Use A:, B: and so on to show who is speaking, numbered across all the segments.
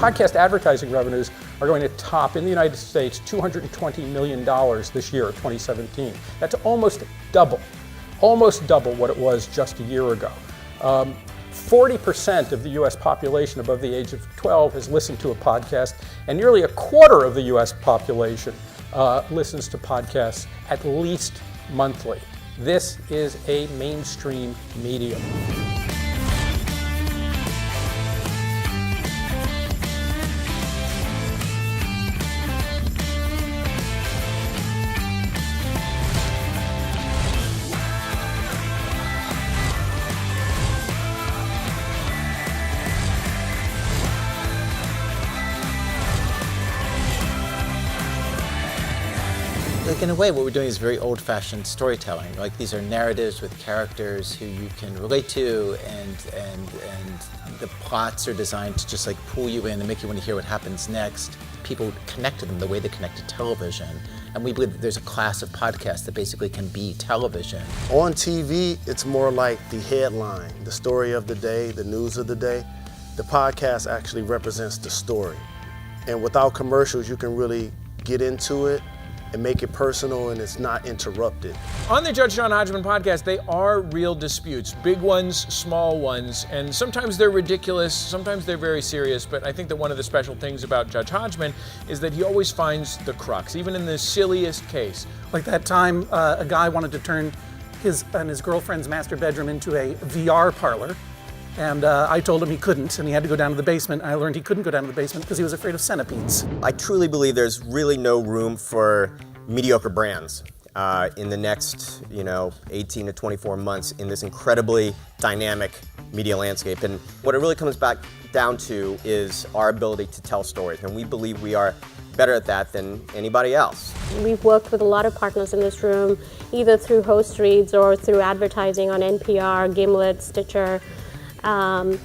A: Podcast advertising revenues are going to top, in the United States, $220 million this year, 2017. That's almost double what it was just a year ago. 40% of the US population above the age of 12 has listened to a podcast, and nearly a quarter of the US population listens to podcasts at least monthly. This is a mainstream medium.
B: In a way, what we're doing is very old-fashioned storytelling. Like, these are narratives with characters who you can relate to, and the plots are designed to just like pull you in and make you want to hear what happens next. People connect to them the way they connect to television, and we believe that there's a class of podcasts that basically can be television.
C: On TV, it's more like the headline, the story of the day, the news of the day. The podcast actually represents the story, and without commercials, you can really get into it and make it personal, and it's not interrupted.
D: On the Judge John Hodgman podcast, they are real disputes, big ones, small ones, and sometimes they're ridiculous, sometimes they're very serious, but I think that one of the special things about Judge Hodgman is that he always finds the crux, even in the silliest case.
E: Like that time a guy wanted to turn his and his girlfriend's master bedroom into a VR parlor, and I told him he couldn't, and he had to go down to the basement. I learned he couldn't go down to the basement because he was afraid of centipedes.
F: I truly believe there's really no room for mediocre brands in the next, 18 to 24 months in this incredibly dynamic media landscape. And what it really comes back down to is our ability to tell stories, and we believe we are better at that than anybody else.
G: We've worked with a lot of partners in this room, either through host reads or through advertising on NPR, Gimlet, Stitcher, and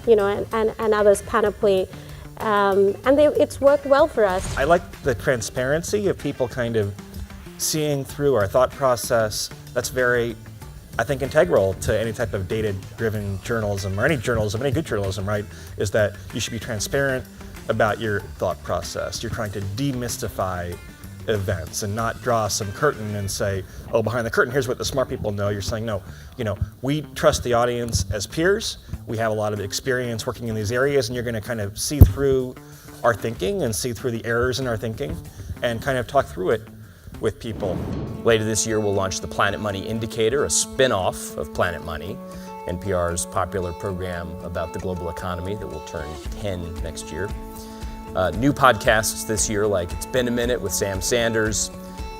G: others, Panoply, it's worked well for us.
H: I like the transparency of people kind of seeing through our thought process. That's very, I think, integral to any type of data-driven journalism, or any journalism, any good journalism, right? Is that you should be transparent about your thought process. You're trying to demystify events and not draw some curtain and say, oh, behind the curtain, here's what the smart people know. You're saying, no, we trust the audience as peers. We have a lot of experience working in these areas, and you're going to kind of see through our thinking and see through the errors in our thinking and kind of talk through it with people.
I: Later this year, we'll launch the Planet Money Indicator, a spin-off of Planet Money, NPR's popular program about the global economy that will turn 10 next year. New podcasts this year, like It's Been a Minute with Sam Sanders,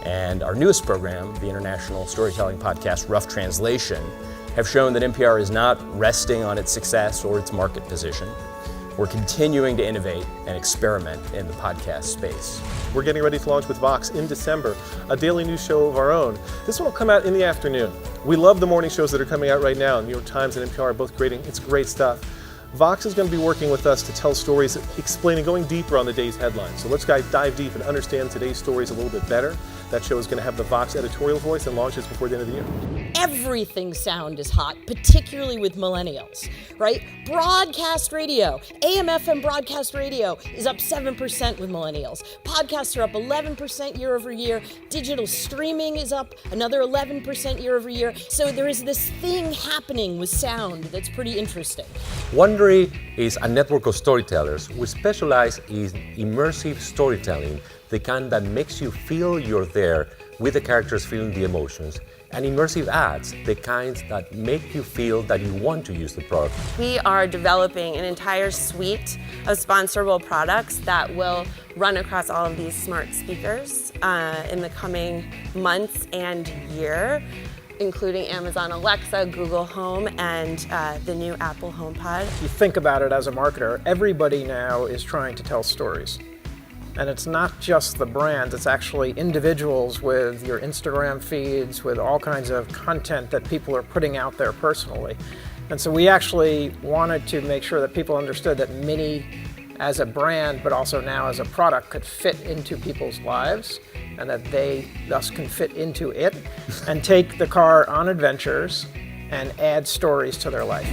I: and our newest program, the international storytelling podcast Rough Translation, have shown that NPR is not resting on its success or its market position. We're continuing to innovate and experiment in the podcast space.
J: We're getting ready to launch with Vox in December, a daily news show of our own. This one will come out in the afternoon. We love the morning shows that are coming out right now. New York Times and NPR are both creating. It's great stuff. Vox is going to be working with us to tell stories, explaining, going deeper on the day's headlines. So let's dive deep and understand today's stories a little bit better. That show is going to have the Vox editorial voice and launches before the end of the year.
K: Everything sound is hot, particularly with millennials, right? Broadcast radio, AM/FM broadcast radio is up 7% with millennials. Podcasts are up 11% year over year. Digital streaming is up another 11% year over year. So there is this thing happening with sound that's pretty interesting.
L: Wondery is a network of storytellers who specialize in immersive storytelling, the kind that makes you feel you're there with the characters feeling the emotions, and immersive ads, the kinds that make you feel that you want to use the product.
M: We are developing an entire suite of sponsorable products that will run across all of these smart speakers in the coming months and year, including Amazon Alexa, Google Home, and the new Apple HomePod.
N: You think about it as a marketer, everybody now is trying to tell stories. And it's not just the brands, it's actually individuals with your Instagram feeds, with all kinds of content that people are putting out there personally. And so we actually wanted to make sure that people understood that Mini as a brand, but also now as a product, could fit into people's lives, and that they thus can fit into it and take the car on adventures and add stories to their life.